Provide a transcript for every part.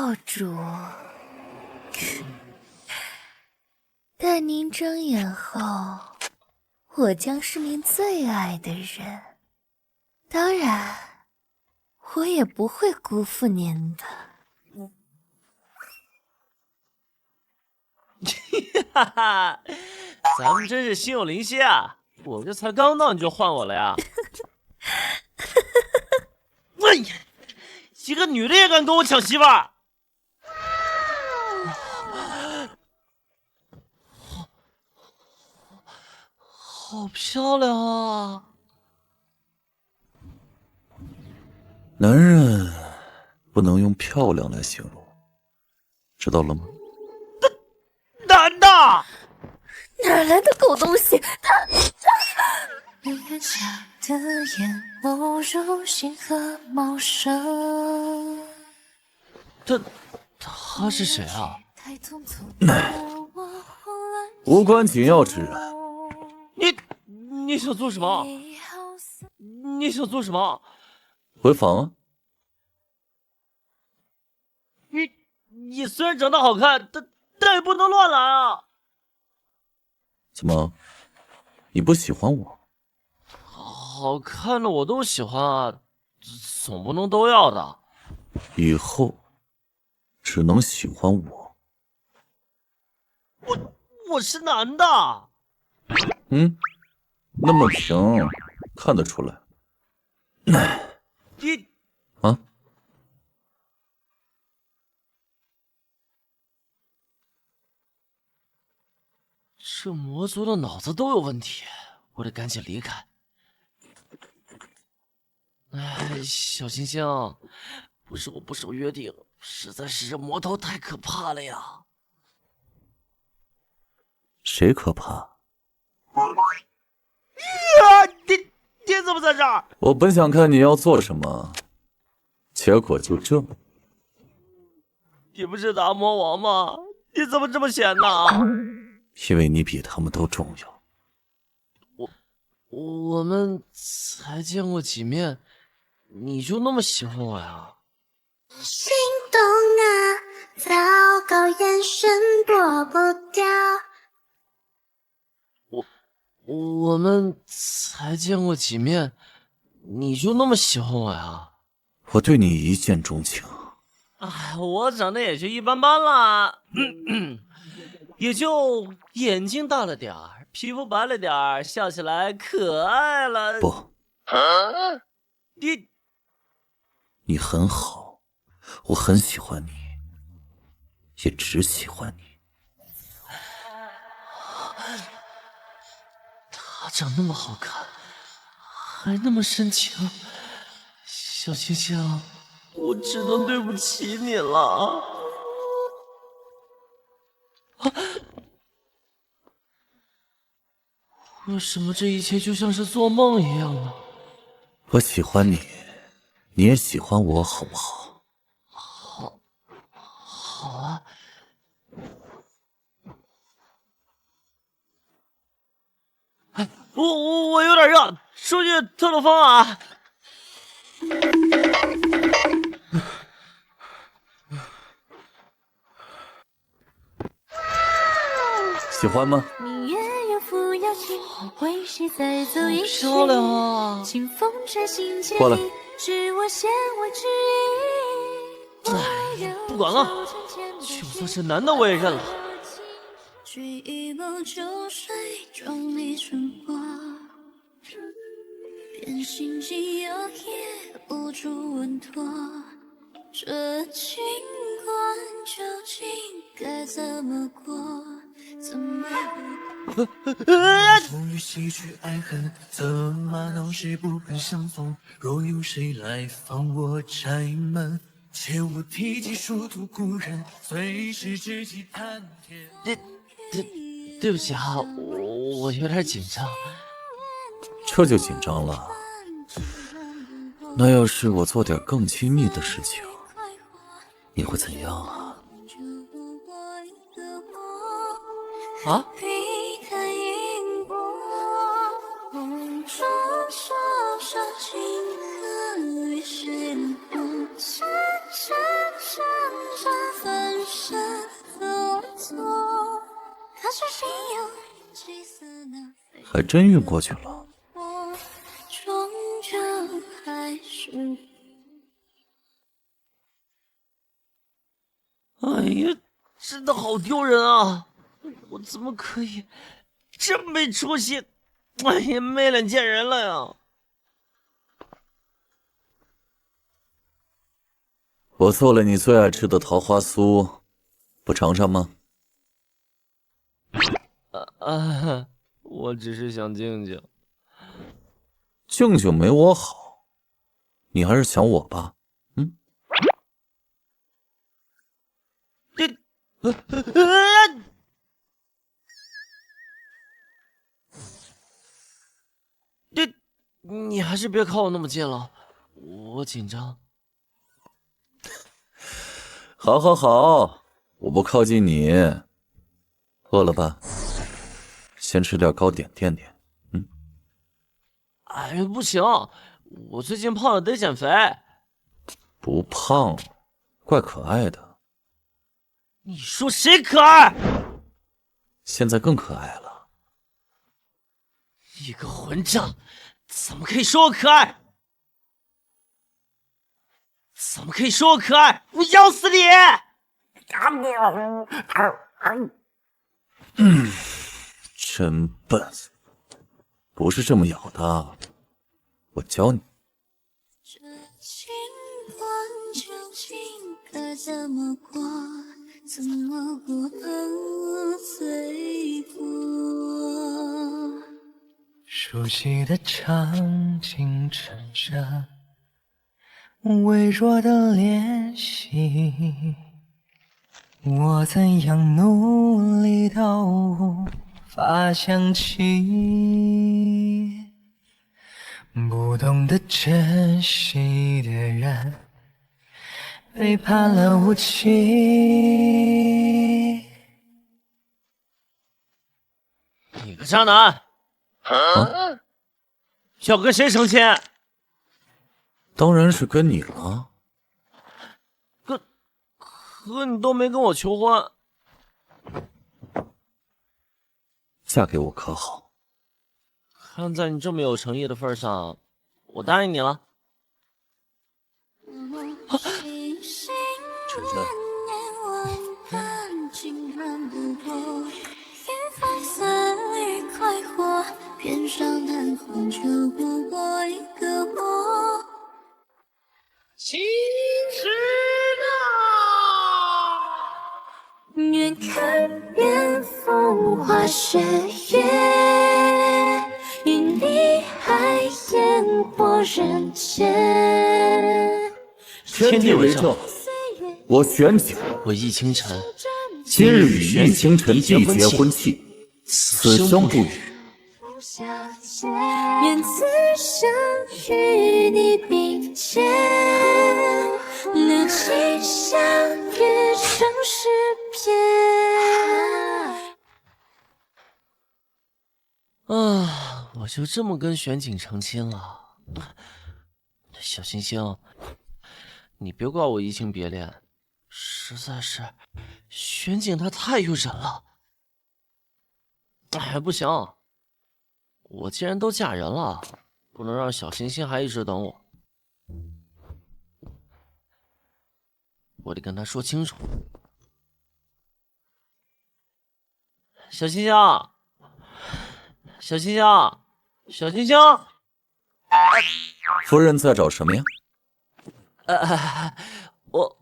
教主。待您睁眼后，我将是您最爱的人。当然，我也不会辜负您的。哈哈，咱们真是心有灵犀啊！我这才刚到你就换我了呀！哎呀，一个女的也敢跟我抢媳妇儿！好漂亮啊！男人不能用漂亮来形容，知道了吗？男的！哪来的狗东西？你看下的眼眸如星河茂盛。他是谁啊？无关紧要之人。你想做什么？你想做什么？回房啊！你虽然长得好看，但也不能乱来啊！怎么，你不喜欢我？好看的我都喜欢啊，总不能都要的。以后只能喜欢我。我是男的。那么平，看得出来。你啊？这魔族的脑子都有问题，我得赶紧离开。哎，小星星，不是我不守约定，实在是这魔头太可怕了呀！谁可怕？你怎么在这儿？我本想看你要做什么，结果就这。你不是大魔王吗？你怎么这么闲呢？因为你比他们都重要。我们才见过几面，你就那么喜欢我呀？心动啊，糟糕，眼神躲不掉。我们才见过几面，你就那么喜欢我呀？我对你一见钟情。哎，我长得也就一般般啦，也就眼睛大了点儿，皮肤白了点儿，笑起来可爱了。不，你很好，我很喜欢你，也只喜欢你。他长那么好看，还那么深情，小星星，我只能对不起你了。为什么这一切就像是做梦一样呢？我喜欢你，你也喜欢我，好不好？好啊。哎，我有点热，出去透透风啊。喜欢吗？好漂亮啊！过来。哎，不管了，就算是男的我也认了。变心机有也无助稳妥，这情关究竟该怎么过？怎么风雨洗去爱恨，策马闹市不肯相逢。若有谁来放我柴门，切勿提及殊途故人，随时知己谈天。对不起啊，我有点紧张。这就紧张了？那要是我做点更亲密的事情，你会怎样啊？啊？还真晕过去了。终究还是哎呀，真的好丢人啊！我怎么可以这么没出息？哎呀，没脸见人了呀！我做了你最爱吃的桃花酥，不尝尝吗？我只是想静静。静静没我好，你还是想我吧？嗯。你还是别靠我那么近了，我紧张。好，好，好，我不靠近你。饿了吧？先吃点糕点垫垫。嗯。哎，不行，我最近胖了，得减肥。不胖，怪可爱的。你说谁可爱？现在更可爱了。一个混账，怎么可以说我可爱？怎么可以说我可爱？我咬死你！真笨，不是这么咬的，我教你。这情关究竟该怎么过？怎么过得最过？熟悉的场景衬着微弱的联系，我怎样努力都无法想起，不懂得珍惜的人背叛了无情。你个渣男！要跟谁成亲？当然是跟你了。可你都没跟我求婚。嫁给我可好？看在你这么有诚意的份上，我答应你了。晨晨，片上淡红酒不过一个我。其实呢，远看遍风花雪月，与你还烟火人间。天地为证，我选景，我易清晨今日与易清晨缔结婚契，此生不渝。愿此生与你并肩，留情相约成诗篇。我就这么跟玄景成亲了。小星星，你别怪我移情别恋，实在是玄景他太诱人了。哎，不行，我既然都嫁人了，不能让小星星还一直等我。我得跟他说清楚。小星星，小星星，小星星，夫人在找什么呀？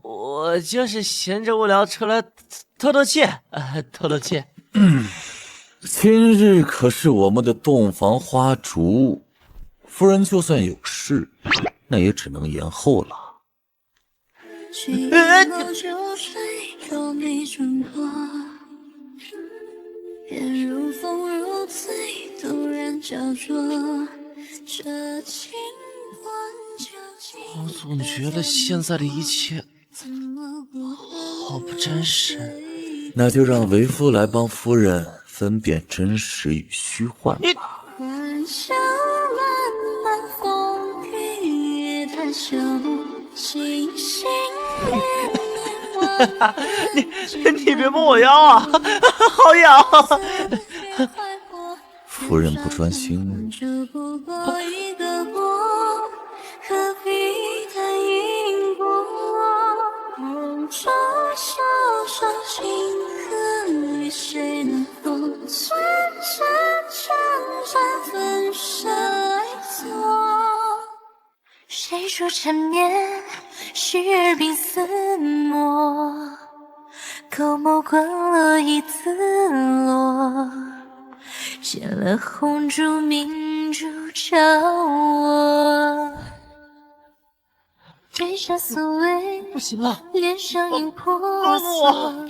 我就是闲着无聊出来透透气，透透气。今日可是我们的洞房花烛，夫人就算有事，那也只能延后了。便如风如醉，突然焦灼。这情关究竟我总觉得现在的一切好不真实。那就让为夫来帮夫人分辨真实与虚幻。欢笑漫漫风雨，谈笑星星连你别摸我腰啊，好痒！夫夫人不专心。只不过一个我，何必太因果？这小小情恨与谁能懂？算是千山分身来做。谁说缠绵是耳鬓厮磨？口眸滚落一字落，见了红烛明烛照我。对上所谓不行了，脸上印婆娑，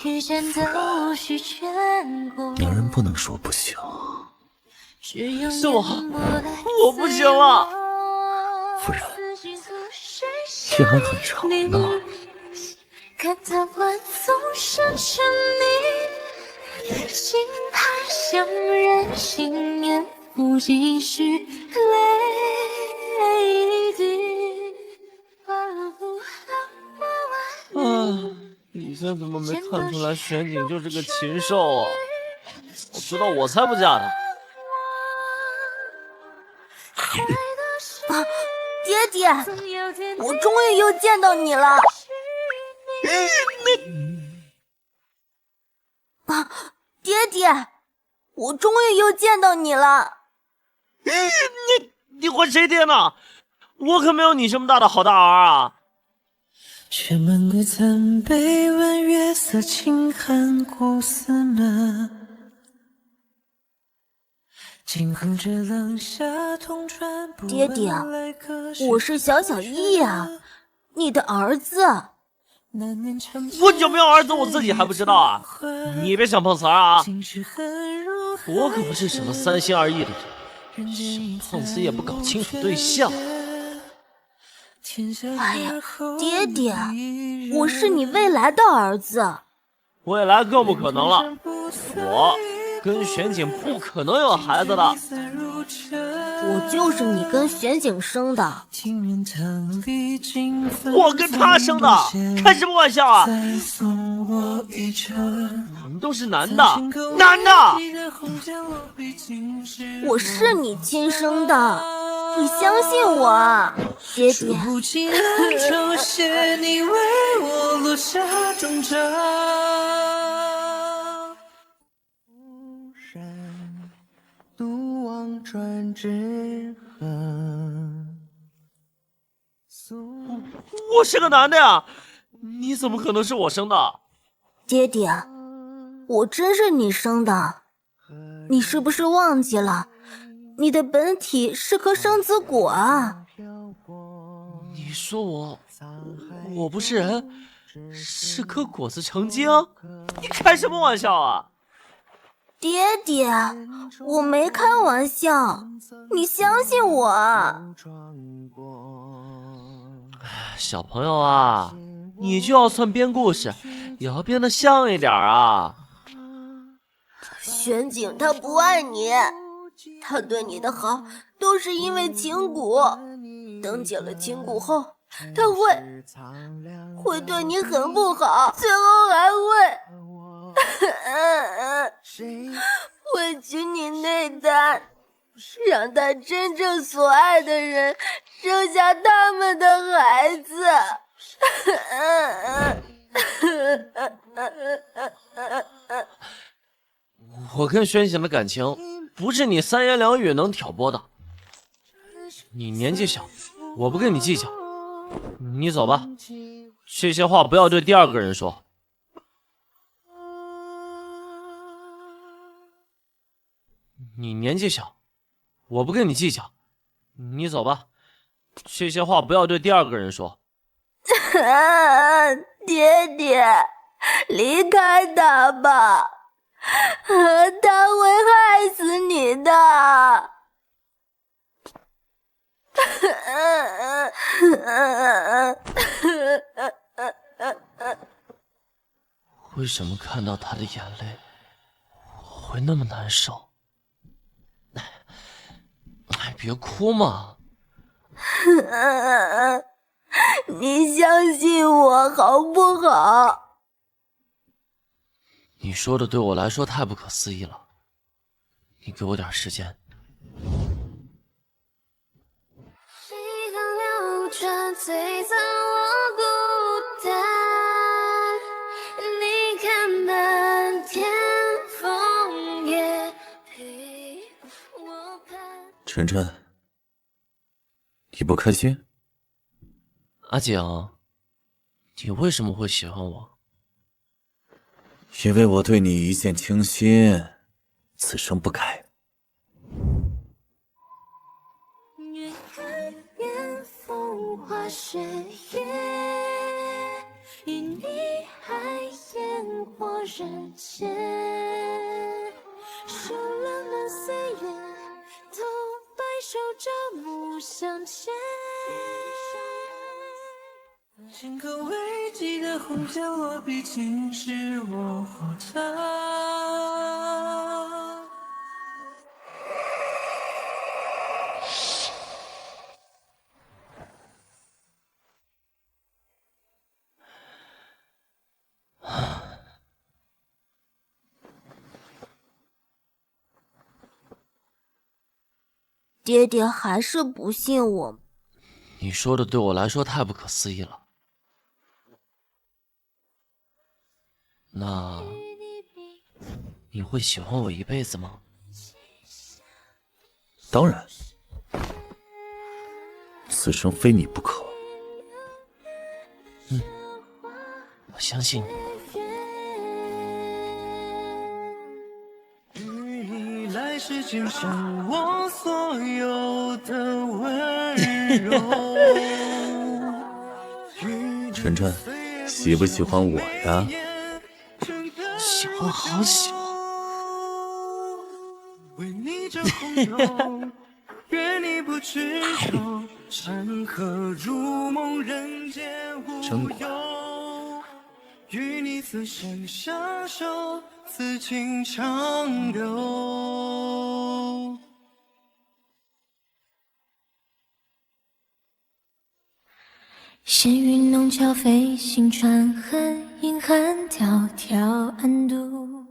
遇见的无需眷顾。女人不能说不行。是我不行了。夫人，天还很长呢。看他晚总生沉溺，心盼相认，心念不继续泪滴。李现怎么没看出来玄景就是个禽兽啊？我知道我才不嫁他。爹爹，我终于又见到你了。爹爹，我终于又见到你了。你管谁爹呢？我可没有你这么大的好大儿啊！却门归曾被问，月色轻寒古寺门。惊哼着冷夏同船。爹爹，我是小小一呀，你的儿子。我有没有儿子我自己还不知道啊！你别想碰瓷儿啊！我可不是什么三心二意的人，想碰瓷也不搞清楚对象。哎呀，爹爹，我是你未来的儿子。未来更不可能了，我跟玄景不可能有孩子的。我就是你跟玄景生的。我跟他生的，开什么玩笑啊！我们都是男的，男的！我是你亲生的，你相信我，爹爹。你为我落下终章。独望转之痕。我是个男的呀，你怎么可能是我生的？爹爹，我真是你生的，你是不是忘记了？你的本体是颗生子果啊！你说我不是人，是颗果子成精？你开什么玩笑啊！爹爹，我没开玩笑，你相信我。小朋友啊，你就要算编故事，也要编得像一点啊。玄景他不爱你，他对你的好都是因为情蛊，等解了情蛊后，他会对你很不好，最后还会取你内丹，让他真正所爱的人生下他们的孩子。我跟玄景的感情不是你三言两语能挑拨的。你年纪小，我不跟你计较。你走吧，这些话不要对第二个人说。你年纪小，我不跟你计较。你走吧，这些话不要对第二个人说。爹爹，离开他吧，他会害死你的。为什么看到他的眼泪我会那么难受？别哭嘛。你相信我好不好？你说的对我来说太不可思议了。你给我点时间。谁刚流转最让我孤单？你看漫天枫叶陪我盼。晨晨，你不开心？阿景，你为什么会喜欢我？因为我对你一见倾心，此生不改。越看越风花雪月，与你还烟火人间，数冷暖岁月，都白首朝暮相见。心口未记的红线，落笔尽是我火烫。爹爹还是不信我。你说的对我来说太不可思议了。那你会喜欢我一辈子吗？当然，此生非你不可。我相信你。与你来世今生我所有的温柔。晨晨，喜不喜欢我呀？喜欢，好喜欢。为你这红妆，愿你不知愁，山河如梦，人间无忧。与你此生相守，此情长留。闲云弄巧飞行船痕，银汉迢迢暗度。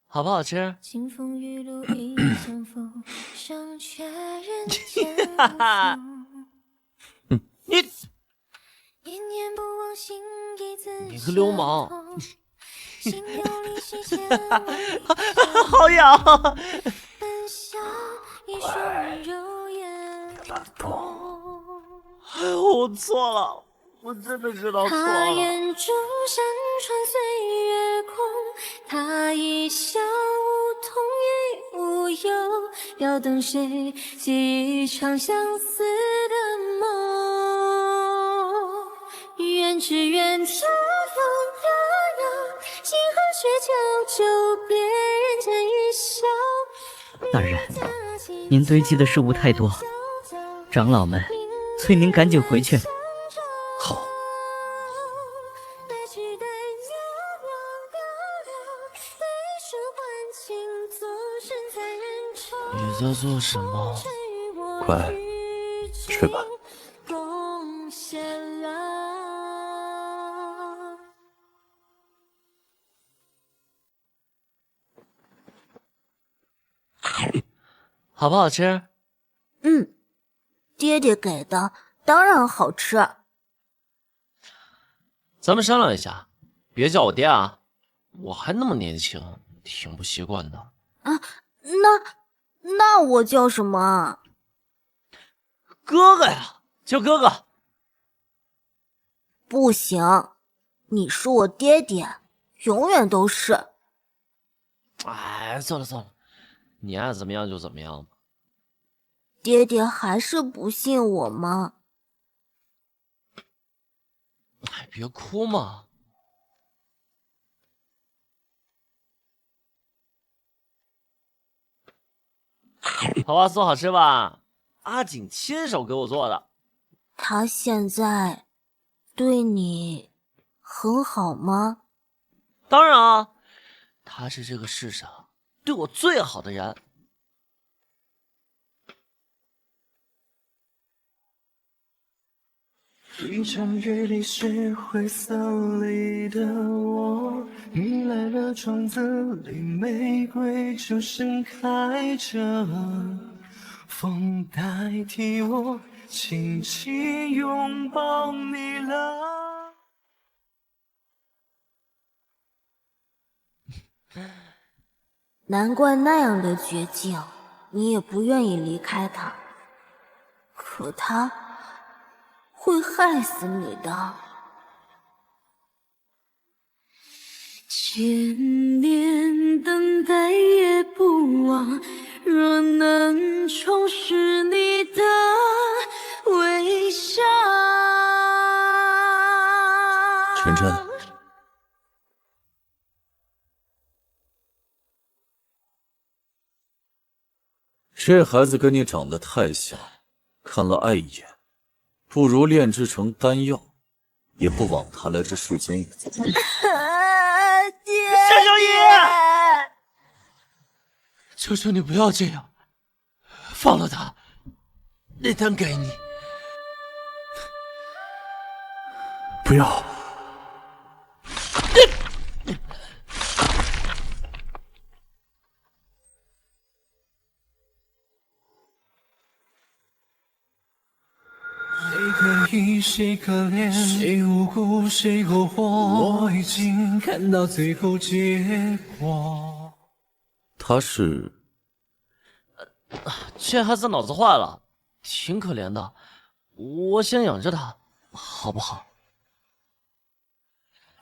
好不好吃？清风雨露一相逢，胜却人间无数。你念念不忘心意自你个流氓！心有灵犀千万好痒！本笑一双柔颜红。哎呦，我错了，我真的知道错他了。眼珠山川岁月空，他一笑无痛亦无忧，要等谁记一场相思的梦？愿只愿这风悠悠，星河却久久，别人间一笑。大人，您堆积的事物太多，长老们催您赶紧回去。好。你在做什么？快睡吧。好不好吃？爹爹给的，当然好吃。咱们商量一下，别叫我爹啊，我还那么年轻，挺不习惯的。啊，那我叫什么啊？哥哥呀，叫哥哥。不行，你是我爹爹，永远都是。哎，算了算了，你爱怎么样就怎么样吧。爹爹还是不信我吗？哎，别哭嘛。好吧，做好吃吧？阿锦亲手给我做的。他现在对你很好吗？当然啊，他是这个世上对我最好的人。一场雨里是灰色里的我，你来了，窗子里玫瑰就盛开着，风代替我轻轻拥抱你了。难怪那样的绝境，你也不愿意离开他。可他会害死你的。千年等待也不忘，若能重拾你的微笑。晨晨，这孩子跟你长得太像，看了碍眼，不如炼制成丹药，也不枉他来这世间一遭。爹，夏小野，求求你不要这样，放了他，那丹给你。不要！谁可疑，谁可怜，谁无辜，谁苟活，我已经看到最后结果。他是这孩子脑子坏了，挺可怜的，我先养着他，好不好？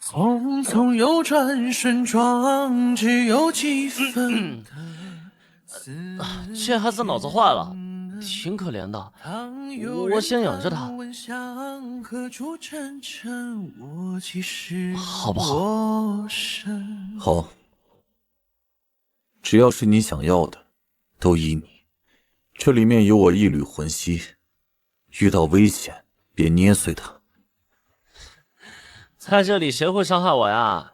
匆匆又转瞬，撞只有几分的这孩子脑子坏了，挺可怜的，我先养着他，好不好？好，只要是你想要的，都依你。这里面有我一缕魂息，遇到危险别捏碎它。在这里谁会伤害我呀？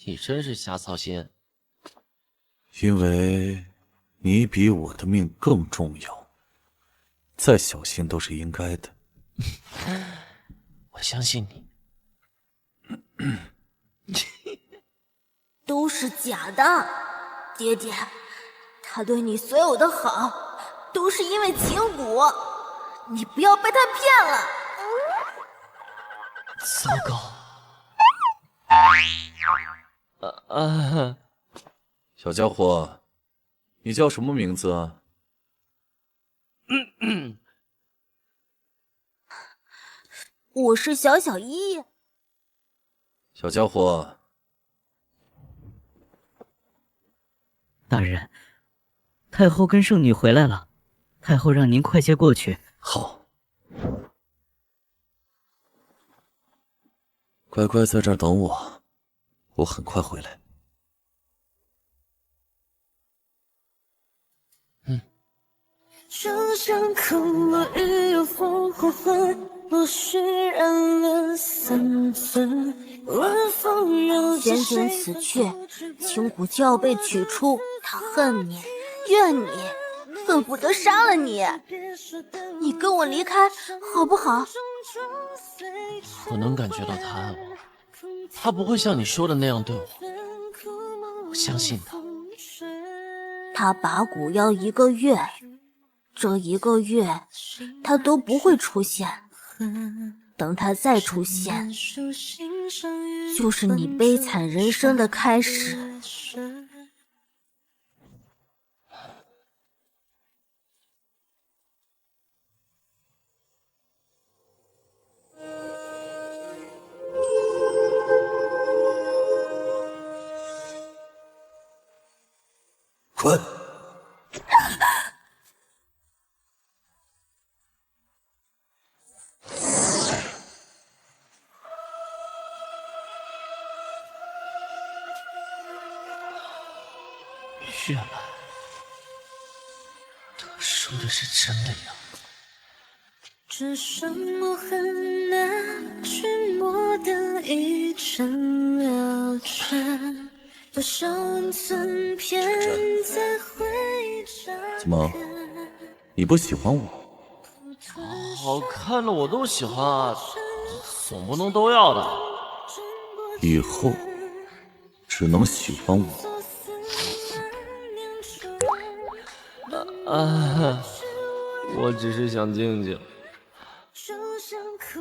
你真是瞎操心。因为你比我的命更重要，再小心都是应该的。我相信你。都是假的，爹爹，他对你所有的好，都是因为情蛊，你不要被他骗了。糟糕！小家伙，你叫什么名字啊？我是小小一。小家伙，大人，太后跟圣女回来了，太后让您快些过去。好，乖乖在这儿等我，我很快回来。就像空落雨又风黄昏，落絮染了三寸，晚风绕着玄景死去，情蛊就要被取出，他恨你，怨你，恨不得杀了你。你跟我离开好不好？我能感觉到他爱我，他不会像你说的那样对我，我相信他。他拔蛊要1个月，这1个月他都不会出现，等他再出现，就是你悲惨人生的开始。滚！原来他说的是真的呀。只剩我很难去抹掉一尘了尘，多少温存片在回家。怎么，你不喜欢我？好看的我都喜欢啊，总不能都要的。以后只能喜欢我。我只是想静静。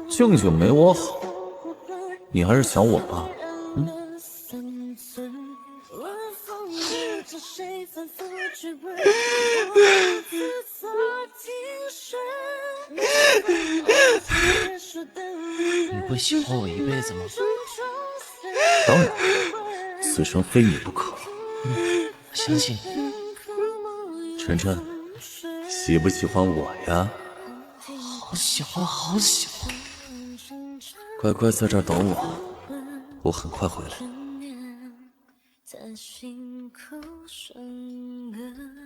静静没我好，你还是想我爸？你会喜欢我一辈子吗？当然，此生非你不可。我相信你。晨晨，喜不喜欢我呀？好喜欢，好喜欢。乖乖在这儿等我，我很快回来。在心口生根。